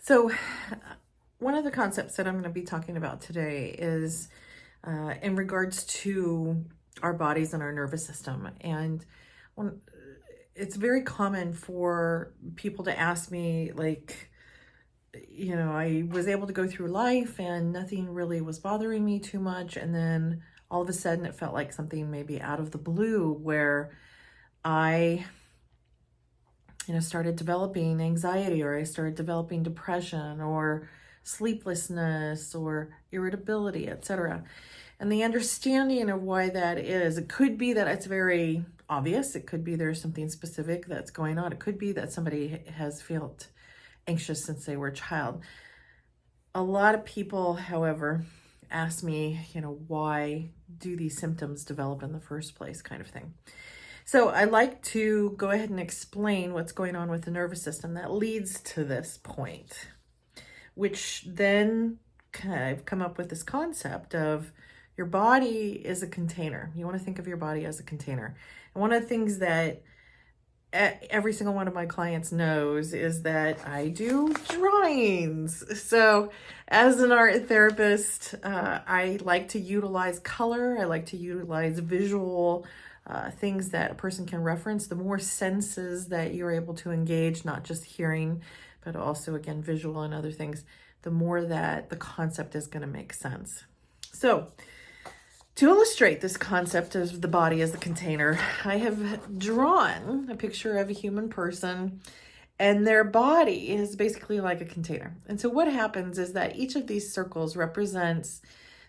So, one of the concepts that I'm going to be talking about today is in regards to our bodies and our nervous system. And when, it's very common for people to ask me, like, I was able to go through life and nothing really was bothering me too much. And then all of a sudden, it felt like something maybe out of the blue where I started developing anxiety, or I started developing depression or sleeplessness or irritability, etc. And the understanding of why that is, it could be that it's very obvious. It could be there's something specific that's going on. It could be that somebody has felt anxious since they were a child. A lot of people, however, ask me, why do these symptoms develop in the first place, kind of thing. So I like to go ahead and explain what's going on with the nervous system that leads to this point, which then I've come up with this concept of your body is a container. You want to think of your body as a container. And one of the things that every single one of my clients knows is that I do drawings. So as an art therapist, I like to utilize color. I like to utilize visual things that a person can reference. The more senses that you're able to engage, not just hearing, but also, again, visual and other things, the more that the concept is going to make sense. So to illustrate this concept of the body as a container, I have drawn a picture of a human person, and their body is basically like a container. And so what happens is that each of these circles represents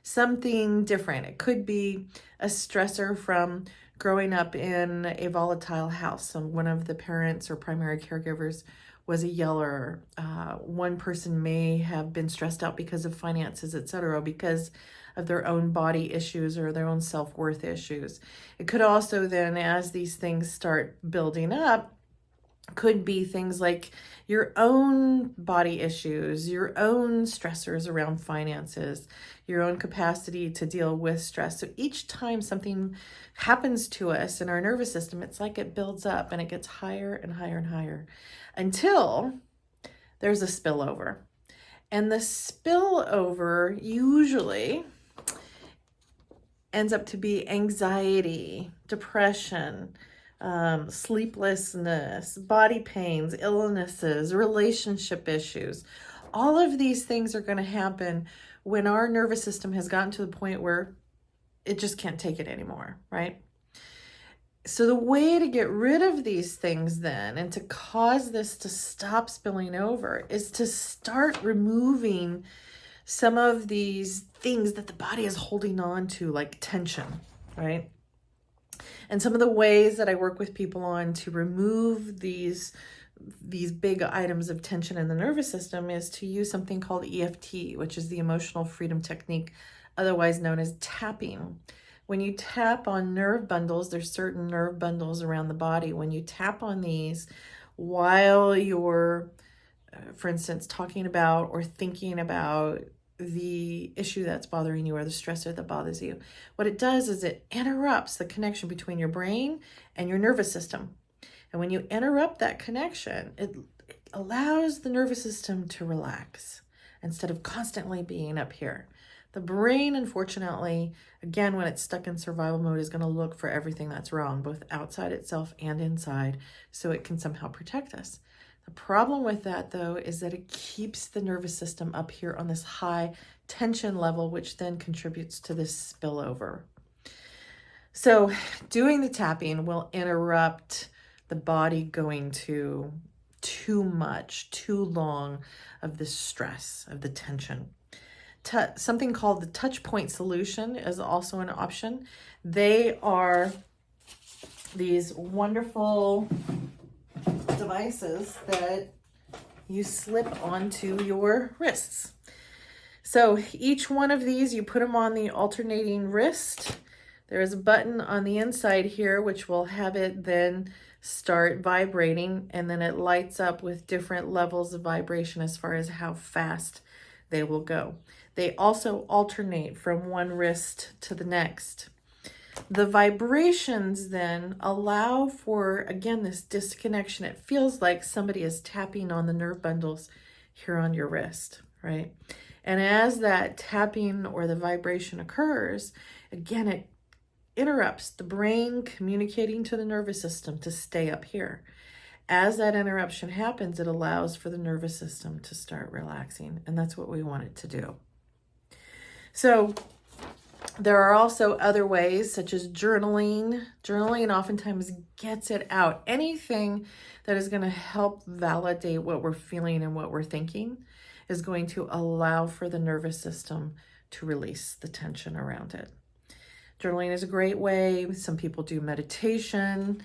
something different. It could be a stressor from growing up in a volatile house. So one of the parents or primary caregivers was a yeller. One person may have been stressed out because of finances, etc., because of their own body issues or their own self-worth issues. It could also then, as these things start building up, could be things like your own body issues, your own stressors around finances, your own capacity to deal with stress. So each time something happens to us in our nervous system, it's like it builds up and it gets higher and higher and higher until there's a spillover. And the spillover usually ends up to be anxiety, depression, sleeplessness, body pains, illnesses, relationship issues. All of these things are going to happen when our nervous system has gotten to the point where it just can't take it anymore, right? So the way to get rid of these things then, and to cause this to stop spilling over, is to start removing some of these things that the body is holding on to, like tension, right? And some of the ways that I work with people on to remove these big items of tension in the nervous system is to use something called EFT, which is the emotional freedom technique, otherwise known as tapping. When you tap on nerve bundles, there's certain nerve bundles around the body. When you tap on these while you're, for instance, talking about or thinking about the issue that's bothering you or the stressor that bothers you, what it does is it interrupts the connection between your brain and your nervous system. And when you interrupt that connection, it allows the nervous system to relax instead of constantly being up here. The brain, unfortunately, again, when it's stuck in survival mode, is going to look for everything that's wrong, both outside itself and inside, so it can somehow protect us. The problem with that, though, is that it keeps the nervous system up here on this high tension level, which then contributes to this spillover. So doing the tapping will interrupt the body going to too much, too long of the stress, of the tension. Something called the touch point solution is also an option. They are these wonderful devices that you slip onto your wrists. So each one of these, you put them on the alternating wrist. There is a button on the inside here which will have it then start vibrating, and then it lights up with different levels of vibration as far as how fast they will go. They also alternate from one wrist to the next. The vibrations then allow for, again, this disconnection. It feels like somebody is tapping on the nerve bundles here on your wrist, right? And as that tapping or the vibration occurs, again, it interrupts the brain communicating to the nervous system to stay up here. As that interruption happens, it allows for the nervous system to start relaxing, and that's what we want it to do. So there are also other ways, such as journaling. Journaling oftentimes gets it out. Anything that is going to help validate what we're feeling and what we're thinking is going to allow for the nervous system to release the tension around it. Journaling is a great way. Some people do meditation.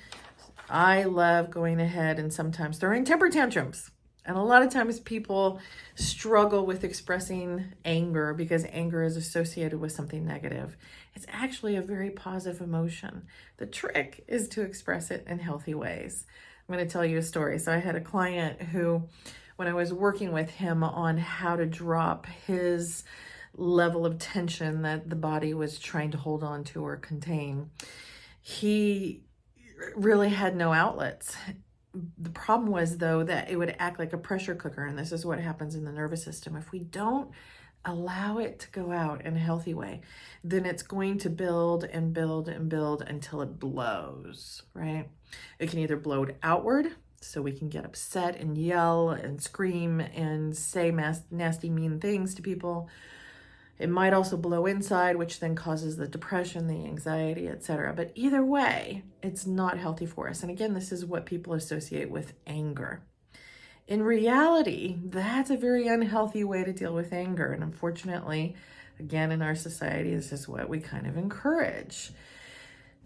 I love going ahead and sometimes throwing temper tantrums. And a lot of times people struggle with expressing anger because anger is associated with something negative. It's actually a very positive emotion. The trick is to express it in healthy ways. I'm going to tell you a story. So I had a client who, when I was working with him on how to drop his level of tension that the body was trying to hold on to or contain, he really had no outlets. The problem was, though, that it would act like a pressure cooker, and this is what happens in the nervous system. If we don't allow it to go out in a healthy way, then it's going to build and build and build until it blows, right? It can either blow outward, so we can get upset and yell and scream and say nasty, mean things to people. It might also blow inside, which then causes the depression, the anxiety, etc. But either way, it's not healthy for us. And again, this is what people associate with anger. In reality, that's a very unhealthy way to deal with anger. And unfortunately, again, in our society, this is what we kind of encourage.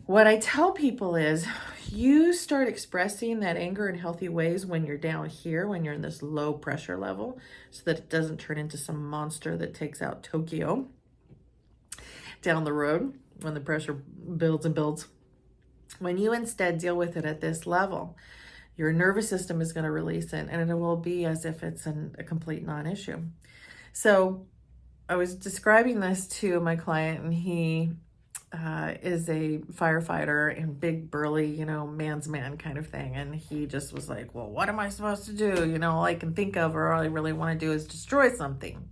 What I tell people is you start expressing that anger in healthy ways when you're down here, when you're in this low pressure level, so that it doesn't turn into some monster that takes out Tokyo down the road when the pressure builds and builds. When you instead deal with it at this level, your nervous system is going to release it, and it will be as if it's a complete non-issue. So I was describing this to my client, and he is a firefighter and big burly, man's man kind of thing. And he just was like, well, what am I supposed to do? All I can think of or all I really want to do is destroy something.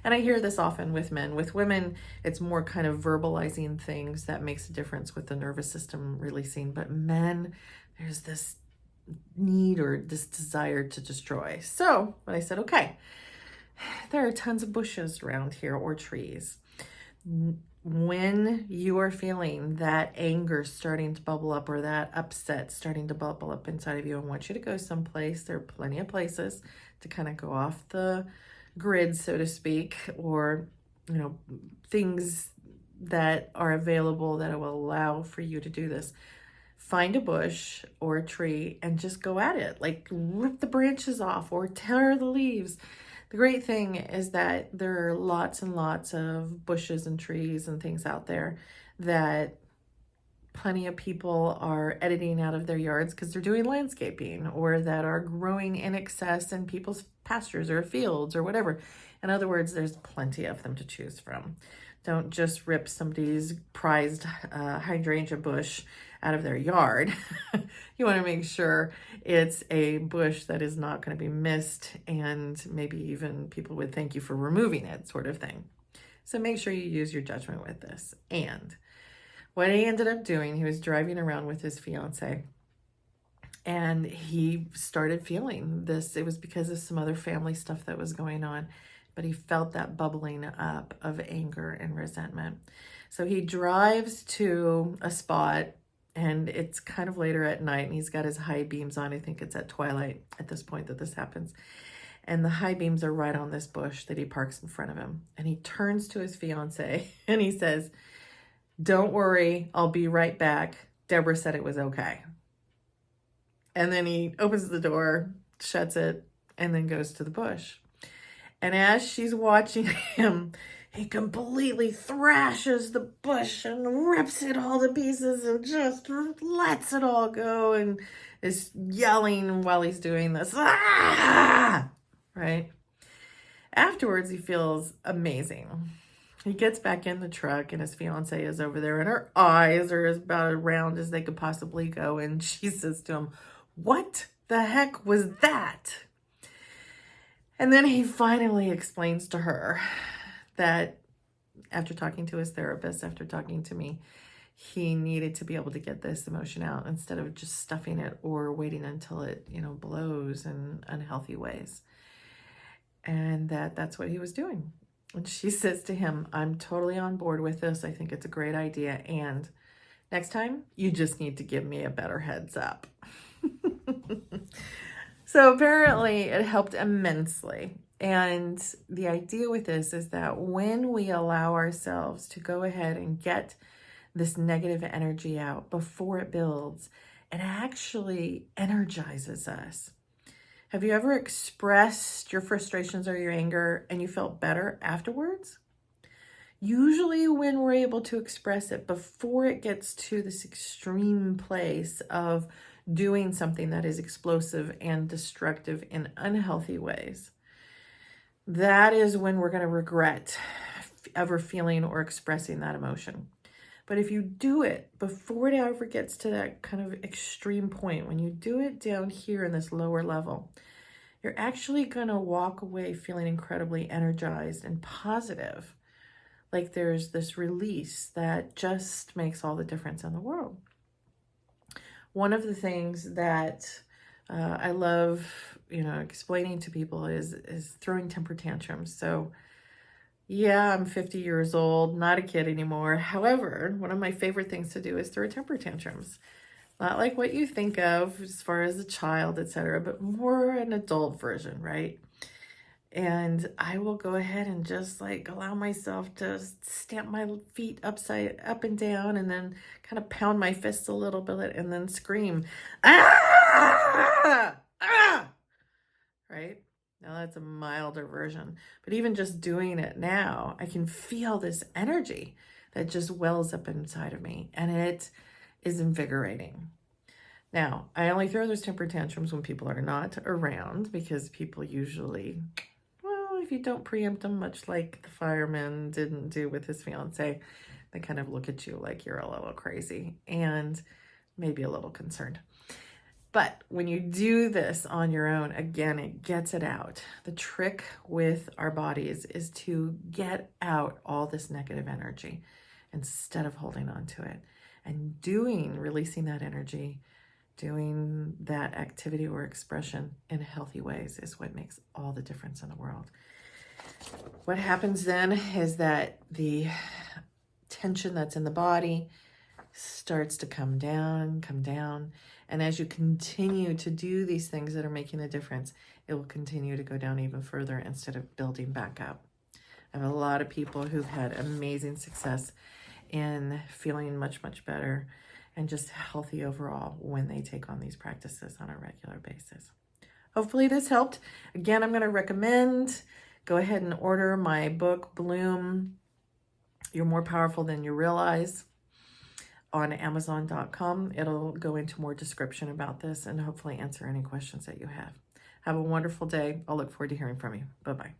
And I hear this often with men. With women, it's more kind of verbalizing things that makes a difference with the nervous system releasing. But men, there's this need or this desire to destroy. So when I said, okay, there are tons of bushes around here or trees. When you are feeling that anger starting to bubble up or that upset starting to bubble up inside of you, I want you to go someplace. There are plenty of places to kind of go off the grid, so to speak, or, things that are available that will allow for you to do this. Find a bush or a tree and just go at it. Like rip the branches off or tear the leaves. The great thing is that there are lots and lots of bushes and trees and things out there that plenty of people are editing out of their yards because they're doing landscaping, or that are growing in excess in people's pastures or fields or whatever. In other words, there's plenty of them to choose from. Don't just rip somebody's prized hydrangea bush out of their yard. You want to make sure it's a bush that is not going to be missed, and maybe even people would thank you for removing it, sort of thing. So make sure you use your judgment with this. And what he ended up doing, he was driving around with his fiance, and he started feeling this. It was because of some other family stuff that was going on, but he felt that bubbling up of anger and resentment. So he drives to a spot, and it's kind of later at night, and he's got his high beams on. I think it's at twilight at this point that this happens. And the high beams are right on this bush that he parks in front of him. And he turns to his fiance and he says, "Don't worry, I'll be right back. Deborah said it was okay." And then he opens the door, shuts it, and then goes to the bush. And as she's watching him, he completely thrashes the bush and rips it all to pieces and just lets it all go and is yelling while he's doing this. Ah! Right? Afterwards, he feels amazing. He gets back in the truck, and his fiance is over there, and her eyes are about as round as they could possibly go. And she says to him, "What the heck was that?" And then he finally explains to her that after talking to his therapist, after talking to me, he needed to be able to get this emotion out instead of just stuffing it or waiting until it, blows in unhealthy ways. And that's what he was doing. And she says to him, I'm totally on board with this. I think it's a great idea. And next time, you just need to give me a better heads up. So apparently it helped immensely. And the idea with this is that when we allow ourselves to go ahead and get this negative energy out before it builds, it actually energizes us. Have you ever expressed your frustrations or your anger and you felt better afterwards? Usually when we're able to express it before it gets to this extreme place of doing something that is explosive and destructive in unhealthy ways, that is when we're going to regret ever feeling or expressing that emotion. But if you do it before it ever gets to that kind of extreme point, when you do it down here in this lower level, you're actually going to walk away feeling incredibly energized and positive. Like there's this release that just makes all the difference in the world. One of the things that I love, explaining to people is throwing temper tantrums. So yeah, I'm 50 years old, not a kid anymore. However, one of my favorite things to do is throw temper tantrums. Not like what you think of as far as a child, etc., but more an adult version, right? And I will go ahead and just like allow myself to stamp my feet up and down, and then kind of pound my fists a little bit and then scream, ah, ah, right? Now that's a milder version, but even just doing it now, I can feel this energy that just wells up inside of me, and it is invigorating. Now, I only throw those temper tantrums when people are not around, because people usually, if you don't preempt them, much like the fireman didn't do with his fiance, they kind of look at you like you're a little crazy and maybe a little concerned. But when you do this on your own, again, it gets it out. The trick with our bodies is to get out all this negative energy instead of holding on to it. And releasing that energy, doing that activity or expression in healthy ways is what makes all the difference in the world. What happens then is that the tension that's in the body starts to come down. And as you continue to do these things that are making a difference, it will continue to go down even further instead of building back up. I have a lot of people who've had amazing success in feeling much, much better and just healthy overall when they take on these practices on a regular basis. Hopefully this helped. Again, I'm going to recommend, go ahead and order my book, Bloom, You're More Powerful Than You Realize, on Amazon.com. It'll go into more description about this and hopefully answer any questions that you have. Have a wonderful day. I'll look forward to hearing from you. Bye-bye.